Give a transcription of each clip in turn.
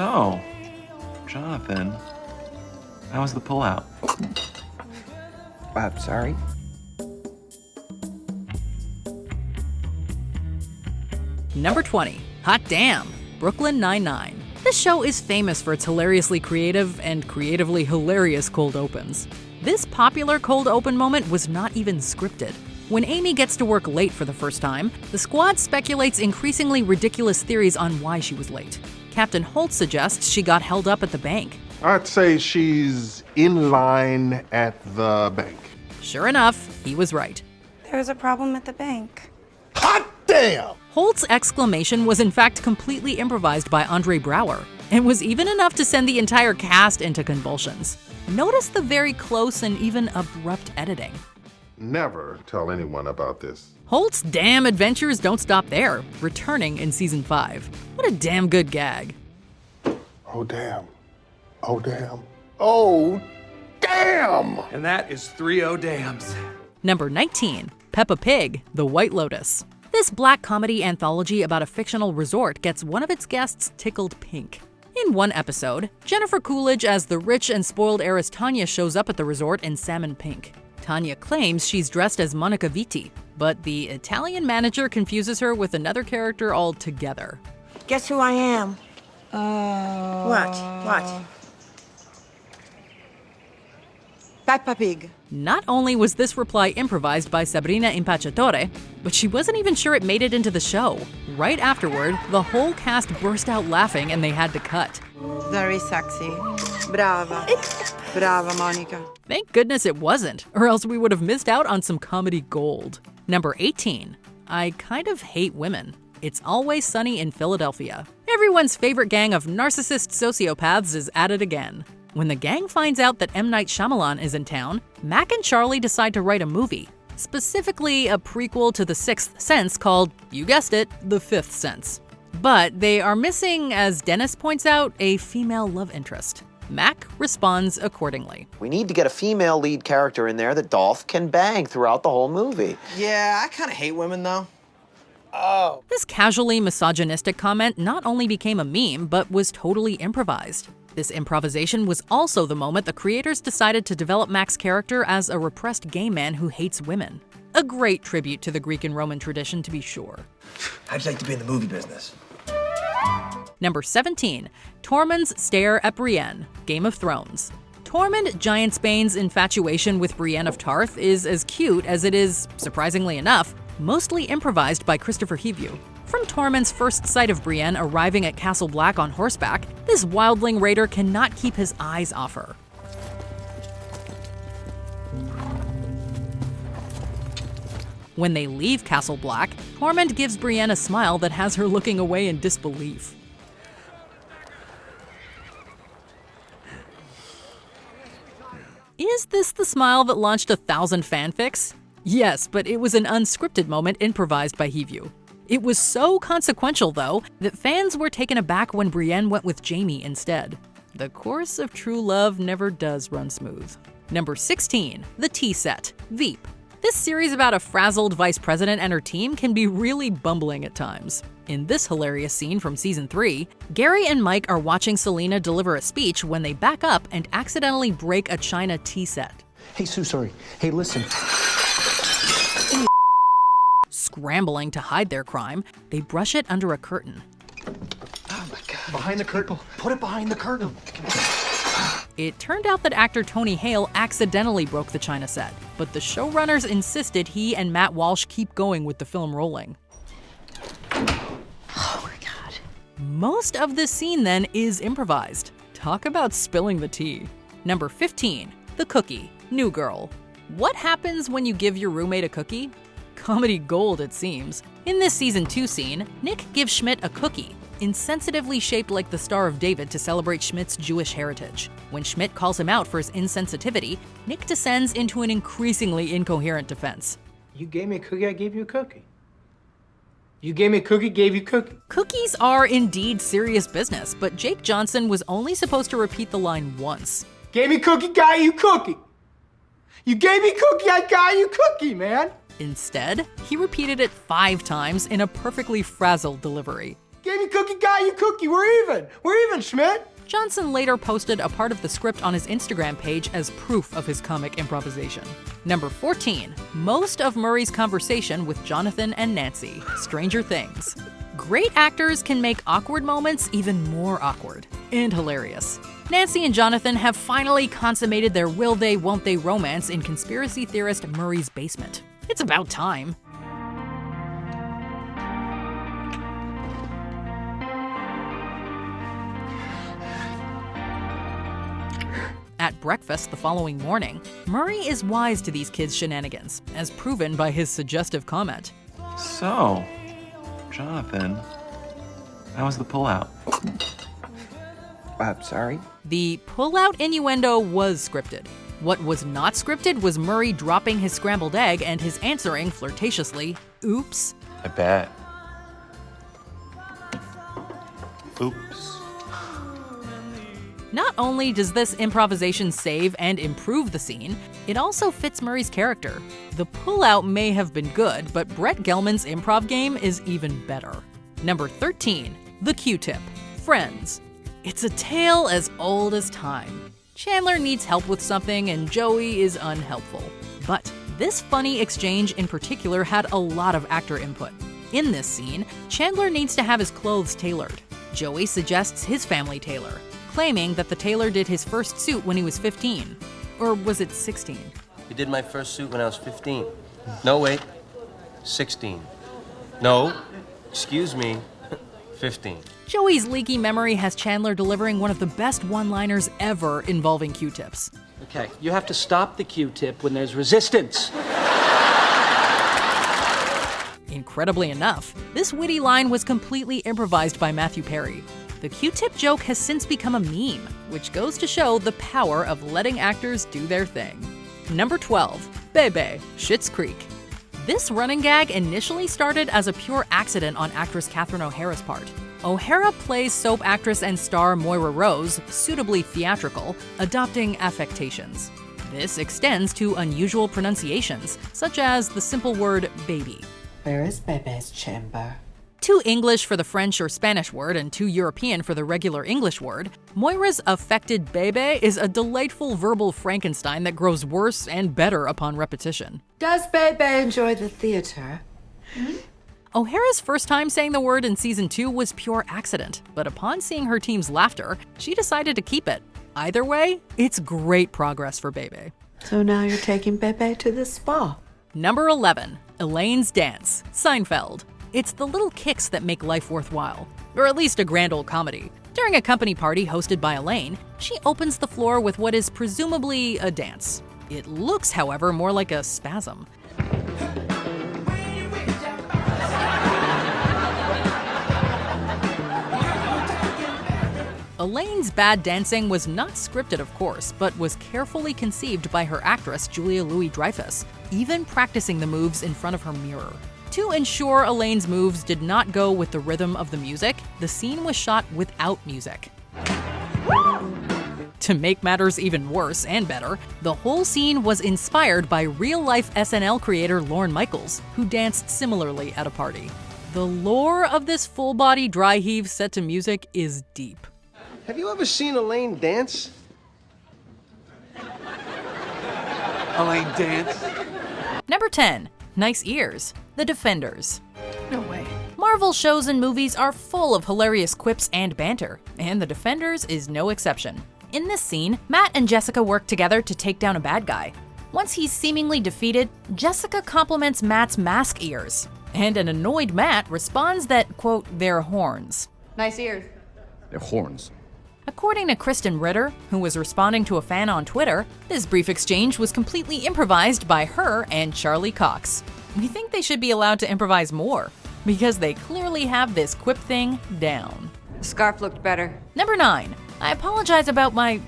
So, Jonathan, how was the pullout? Sorry. Number 20, Hot Damn, Brooklyn Nine-Nine. This show is famous for its hilariously creative and creatively hilarious cold opens. This popular cold open moment was not even scripted. When Amy gets to work late for the first time, the squad speculates increasingly ridiculous theories on why she was late. Captain Holt suggests she got held up at the bank. I'd say she's in line at the bank. Sure enough, he was right. There's a problem at the bank. Hot damn! Holt's exclamation was in fact completely improvised by Andre Braugher, and was even enough to send the entire cast into convulsions. Notice the very close and even abrupt editing. Never tell anyone about this. Holt's damn adventures don't stop there, returning in season 5. What a damn good gag. Oh, damn. Oh, damn. Oh, damn! And that is 3 oh dams. Number 19, Peppa Pig, The White Lotus. This black comedy anthology about a fictional resort gets one of its guests tickled pink. In one episode, Jennifer Coolidge as the rich and spoiled heiress Tanya shows up at the resort in salmon pink. Tanya claims she's dressed as Monica Vitti, but the Italian manager confuses her with another character altogether. Guess who I am? What? Peppa Pig. Not only was this reply improvised by Sabrina Impacciatore, but she wasn't even sure it made it into the show. Right afterward, the whole cast burst out laughing and they had to cut. Very sexy. Brava. Brava, Monica. Thank goodness it wasn't, or else we would have missed out on some comedy gold. Number 18, I Kind of Hate Women. It's Always Sunny in Philadelphia. Everyone's favorite gang of narcissist sociopaths is at it again. When the gang finds out that M. Night Shyamalan is in town, Mac and Charlie decide to write a movie, specifically a prequel to The Sixth Sense called, you guessed it, The Fifth Sense. But they are missing, as Dennis points out, a female love interest. Mac responds accordingly. We need to get a female lead character in there that Dolph can bang throughout the whole movie. Yeah, I kind of hate women, though. This casually misogynistic comment not only became a meme, but was totally improvised. This improvisation was also the moment the creators decided to develop Mac's character as a repressed gay man who hates women. A great tribute to the Greek and Roman tradition, to be sure. How'd you like to be in the movie business? Number 17, Tormund's Stare at Brienne, Game of Thrones. Tormund Giantsbane's infatuation with Brienne of Tarth is as cute as it is, surprisingly enough, mostly improvised by Christopher Hivju. From Tormund's first sight of Brienne arriving at Castle Black on horseback, this wildling raider cannot keep his eyes off her. When they leave Castle Black, Tormund gives Brienne a smile that has her looking away in disbelief. Is this the smile that launched 1,000 fanfics? Yes, but it was an unscripted moment improvised by Hivju. It was so consequential, though, that fans were taken aback when Brienne went with Jaime instead. The course of true love never does run smooth. Number 16, The Tea Set, Veep. This series about a frazzled vice president and her team can be really bumbling at times. In this hilarious scene from season 3, Gary and Mike are watching Selena deliver a speech when they back up and accidentally break a china tea set. Hey, Sue, sorry. Hey, listen. Scrambling to hide their crime, they brush it under a curtain. Oh my God. Behind the curtain. Put it behind the curtain. It turned out that actor Tony Hale accidentally broke the china set, but the showrunners insisted he and Matt Walsh keep going with the film rolling. Oh my God. Most of this scene then is improvised. Talk about spilling the tea. Number 15, The Cookie, New Girl. What happens when you give your roommate a cookie? Comedy gold, it seems. In this season 2 scene, Nick gives Schmidt a cookie, insensitively shaped like the Star of David to celebrate Schmidt's Jewish heritage. When Schmidt calls him out for his insensitivity, Nick descends into an increasingly incoherent defense. You gave me a cookie, I gave you a cookie. You gave me a cookie, gave you a cookie. Cookies are indeed serious business, but Jake Johnson was only supposed to repeat the line once. Gave me cookie, got you cookie. You gave me cookie, I got you cookie, man. Instead, he repeated it 5 times in a perfectly frazzled delivery. Gave me cookie, got you cookie. We're even. We're even, Schmidt. Johnson later posted a part of the script on his Instagram page as proof of his comic improvisation. Number 14. Most of Murray's conversation with Jonathan and Nancy. Stranger Things. Great actors can make awkward moments even more awkward and hilarious. Nancy and Jonathan have finally consummated their will they, won't they romance in conspiracy theorist Murray's basement. It's about time. At breakfast the following morning, Murray is wise to these kids' shenanigans, as proven by his suggestive comment. So, Jonathan, how was the pullout? Sorry? The pull-out innuendo was scripted. What was not scripted was Murray dropping his scrambled egg and his answering flirtatiously, "Oops." I bet. Oops. Not only does this improvisation save and improve the scene, it also fits Murray's character. The pullout may have been good, but Brett Gelman's improv game is even better. Number 13, The Q-Tip. Friends. It's a tale as old as time. Chandler needs help with something and Joey is unhelpful. But this funny exchange in particular had a lot of actor input. In this scene, Chandler needs to have his clothes tailored. Joey suggests his family tailor, claiming that the tailor did his first suit when he was 15. Or was it 16? He did my first suit when I was 15. No, wait. 16. No. Excuse me. 15. Joey's leaky memory has Chandler delivering one of the best one-liners ever involving Q-tips. Okay, you have to stop the Q-tip when there's resistance. Incredibly enough, this witty line was completely improvised by Matthew Perry. The Q-tip joke has since become a meme, which goes to show the power of letting actors do their thing. Number 12, Bebe, Schitt's Creek. This running gag initially started as a pure accident on actress Catherine O'Hara's part. O'Hara plays soap actress and star Moira Rose, suitably theatrical, adopting affectations. This extends to unusual pronunciations, such as the simple word baby. Where is Bebe's chamber? Too English for the French or Spanish word and too European for the regular English word, Moira's affected bebe is a delightful verbal Frankenstein that grows worse and better upon repetition. Does Bebe enjoy the theater? O'Hara's first time saying the word in season 2 was pure accident, but upon seeing her team's laughter, she decided to keep it. Either way, it's great progress for Bebe. So now you're taking Bebe to the spa. Number 11, Elaine's Dance, Seinfeld. It's the little kicks that make life worthwhile, or at least a grand old comedy. During a company party hosted by Elaine, she opens the floor with what is presumably a dance. It looks, however, more like a spasm. Elaine's bad dancing was not scripted, of course, but was carefully conceived by her actress, Julia Louis-Dreyfus, even practicing the moves in front of her mirror. To ensure Elaine's moves did not go with the rhythm of the music, the scene was shot without music. To make matters even worse and better, the whole scene was inspired by real-life SNL creator Lorne Michaels, who danced similarly at a party. The lore of this full-body dry heave set to music is deep. Have you ever seen Elaine dance? Elaine dance. Number 10, Nice Ears, The Defenders. No way. Marvel shows and movies are full of hilarious quips and banter, and The Defenders is no exception. In this scene, Matt and Jessica work together to take down a bad guy. Once he's seemingly defeated, Jessica compliments Matt's mask ears, and an annoyed Matt responds that, quote, they're horns. Nice ears. They're horns. According to Kristen Ritter, who was responding to a fan on Twitter, this brief exchange was completely improvised by her and Charlie Cox. We think they should be allowed to improvise more, because they clearly have this quip thing down. The scarf looked better. Number 9, I apologize about my,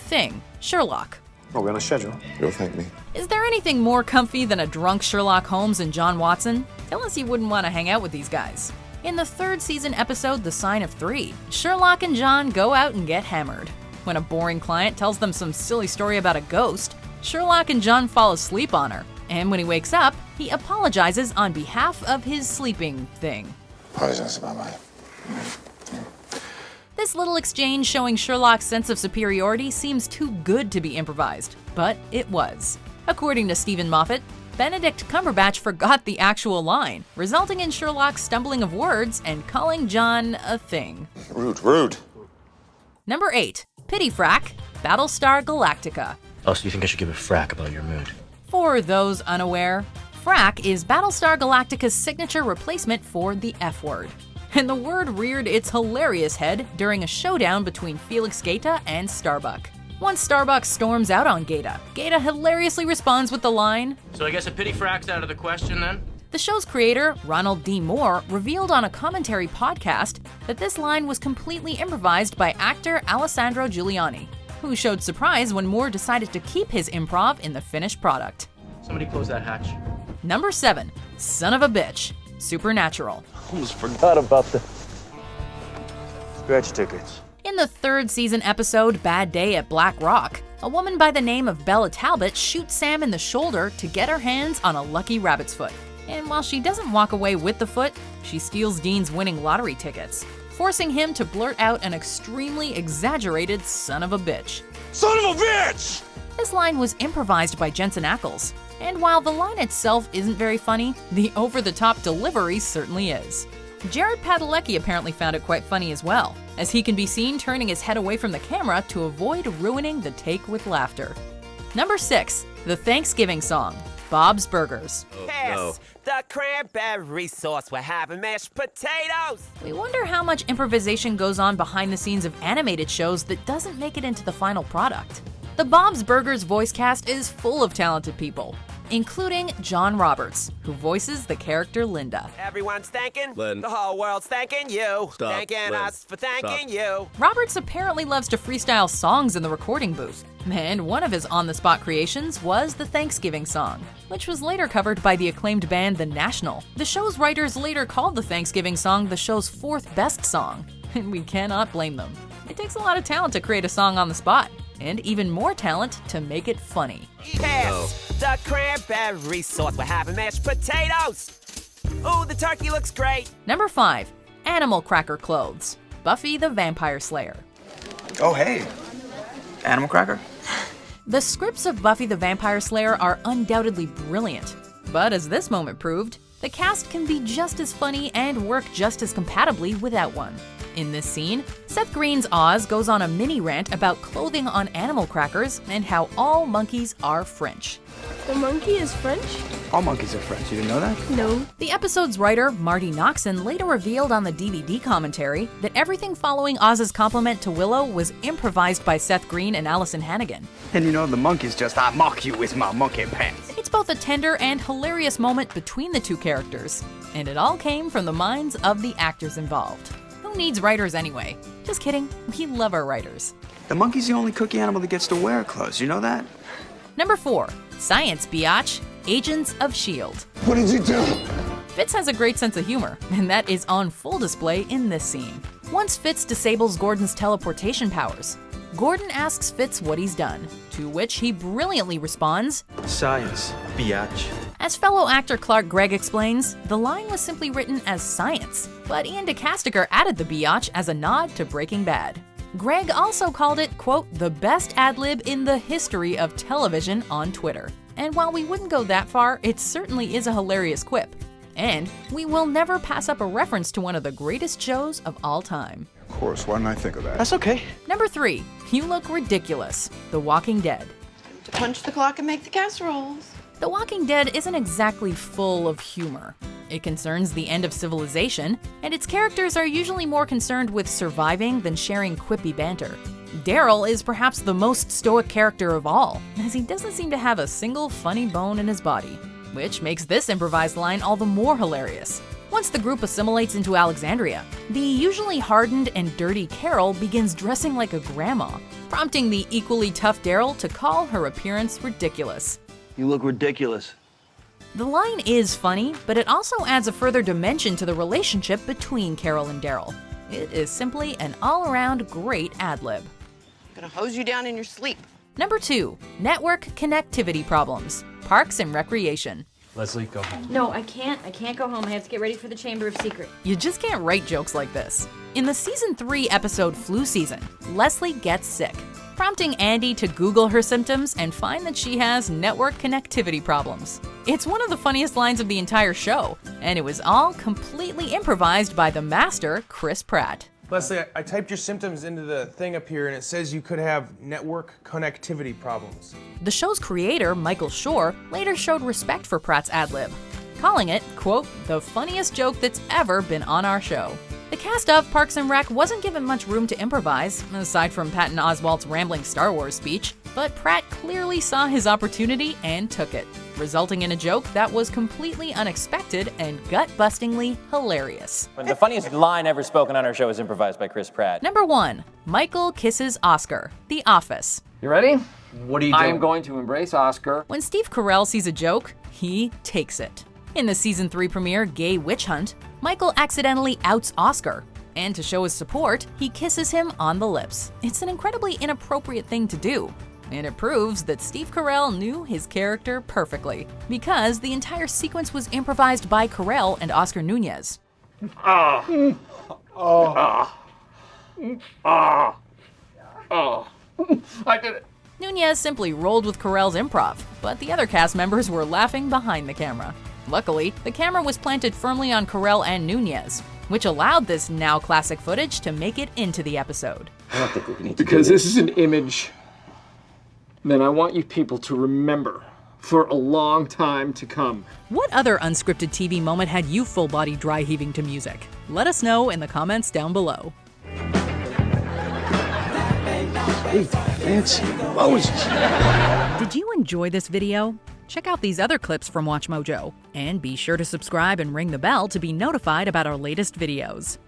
thing, Sherlock. Oh, we're on a schedule. You'll thank me. Is there anything more comfy than a drunk Sherlock Holmes and John Watson? Tell us you wouldn't want to hang out with these guys. In the 3rd season episode, The Sign of 3, Sherlock and John go out and get hammered. When a boring client tells them some silly story about a ghost, Sherlock and John fall asleep on her. And when he wakes up, he apologizes on behalf of his sleeping thing. Apologize about my This little exchange showing Sherlock's sense of superiority seems too good to be improvised, but it was. According to Stephen Moffat, Benedict Cumberbatch forgot the actual line, resulting in Sherlock's stumbling of words and calling John a thing. Rude. Number 8. Pity Frack, Battlestar Galactica. Oh, so you think I should give a frack about your mood? For those unaware, frack is Battlestar Galactica's signature replacement for the F word. And the word reared its hilarious head during a showdown between Felix Gaeta and Starbuck. Once Starbuck storms out on Gaeta, Gaeta hilariously responds with the line, So I guess a pity frack's out of the question then? The show's creator, Ronald D. Moore, revealed on a commentary podcast that this line was completely improvised by actor Alessandro Giuliani, who showed surprise when Moore decided to keep his improv in the finished product. Somebody close that hatch. Number 7. Son of a Bitch, Supernatural. Almost forgot about the scratch tickets. In the 3rd season episode Bad Day at Black Rock, a woman by the name of Bella Talbot shoots Sam in the shoulder to get her hands on a lucky rabbit's foot. And while she doesn't walk away with the foot, she steals Dean's winning lottery tickets, forcing him to blurt out an extremely exaggerated son of a bitch. Son of a bitch! This line was improvised by Jensen Ackles, and while the line itself isn't very funny, the over-the-top delivery certainly is. Jared Padalecki apparently found it quite funny as well, as he can be seen turning his head away from the camera to avoid ruining the take with laughter. Number 6. The Thanksgiving Song, Bob's Burgers. Pass the cranberry sauce. We're having mashed potatoes. We wonder how much improvisation goes on behind the scenes of animated shows that doesn't make it into the final product. The Bob's Burgers voice cast is full of talented people, including John Roberts, who voices the character Linda. Everyone's thanking. Lynn. The whole world's thanking you. Stop, Thanking Lynn. us for thanking you. Roberts apparently loves to freestyle songs in the recording booth, and one of his on-the-spot creations was the Thanksgiving song, which was later covered by the acclaimed band The National. The show's writers later called the Thanksgiving song the show's 4th best song, and we cannot blame them. It takes a lot of talent to create a song on the spot, and even more talent to make it funny. Pass the cranberry sauce. We're having mashed potatoes. Ooh, the turkey looks great. Number 5. Animal Cracker Clothes, Buffy the Vampire Slayer. Oh, hey. Animal cracker? The scripts of Buffy the Vampire Slayer are undoubtedly brilliant, but as this moment proved, the cast can be just as funny and work just as compatibly without one. In this scene, Seth Green's Oz goes on a mini rant about clothing on animal crackers and how all monkeys are French. The monkey is French? All monkeys are French. You didn't know that? No. The episode's writer, Marty Noxon, later revealed on the DVD commentary that everything following Oz's compliment to Willow was improvised by Seth Green and Allison Hannigan. And you know the monkey's just, I mock you with my monkey pants. It's both a tender and hilarious moment between the two characters, and it all came from the minds of the actors involved. Who needs writers anyway? Just kidding, we love our writers. The monkey's the only cookie animal that gets to wear clothes. You know that? Number 4. Science Biatch, Agents of S.H.I.E.L.D. What did you do? Fitz has a great sense of humor, and that is on full display in this scene. Once Fitz disables Gordon's teleportation powers, Gordon asks Fitz what he's done, to which he brilliantly responds, Science, biatch. As fellow actor Clark Gregg explains, the line was simply written as science, but Ian DeCastiger added the biatch as a nod to Breaking Bad. Gregg also called it, quote, the best ad-lib in the history of television on Twitter. And while we wouldn't go that far, it certainly is a hilarious quip. And we will never pass up a reference to one of the greatest shows of all time. Of course, why didn't I think of that? That's okay. Number 3. You Look Ridiculous, The Walking Dead. To punch the clock and make the casseroles. The Walking Dead isn't exactly full of humor. It concerns the end of civilization, and its characters are usually more concerned with surviving than sharing quippy banter. Daryl is perhaps the most stoic character of all, as he doesn't seem to have a single funny bone in his body, which makes this improvised line all the more hilarious. Once the group assimilates into Alexandria, the usually hardened and dirty Carol begins dressing like a grandma, prompting the equally tough Daryl to call her appearance ridiculous. You look ridiculous. The line is funny, but it also adds a further dimension to the relationship between Carol and Daryl. It is simply an all-around great ad-lib. I'm gonna hose you down in your sleep. Number 2. Network Connectivity Problems, Parks and Recreation. Leslie, go home. No, I can't. I can't go home. I have to get ready for the Chamber of Secret. You just can't write jokes like this. In the season 3 episode Flu Season, Leslie gets sick, prompting Andy to Google her symptoms and find that she has network connectivity problems. It's one of the funniest lines of the entire show, and it was all completely improvised by the master, Chris Pratt. Leslie, I typed your symptoms into the thing up here, and it says you could have network connectivity problems. The show's creator, Michael Schur, later showed respect for Pratt's ad-lib, calling it, quote, the funniest joke that's ever been on our show. The cast of Parks and Rec wasn't given much room to improvise, aside from Patton Oswalt's rambling Star Wars speech, but Pratt clearly saw his opportunity and took it, resulting in a joke that was completely unexpected and gut-bustingly hilarious. The funniest line ever spoken on our show is improvised by Chris Pratt. Number 1. Michael kisses Oscar, The Office. You ready? What are you doing? I am going to embrace Oscar. When Steve Carell sees a joke, he takes it. In the season 3 premiere, Gay Witch Hunt, Michael accidentally outs Oscar, and to show his support, he kisses him on the lips. It's an incredibly inappropriate thing to do, and it proves that Steve Carell knew his character perfectly, because the entire sequence was improvised by Carell and Oscar Nunez. I did it. Nunez simply rolled with Carell's improv, but the other cast members were laughing behind the camera. Luckily, the camera was planted firmly on Carell and Nunez, which allowed this now classic footage to make it into the episode. I don't think we need to because this is an image that I want you people to remember for a long time to come. What other unscripted TV moment had you full-body dry heaving to music? Let us know in the comments down below. Hey, Fancy Moses. Did you enjoy this video? Check out these other clips from WatchMojo, and be sure to subscribe and ring the bell to be notified about our latest videos.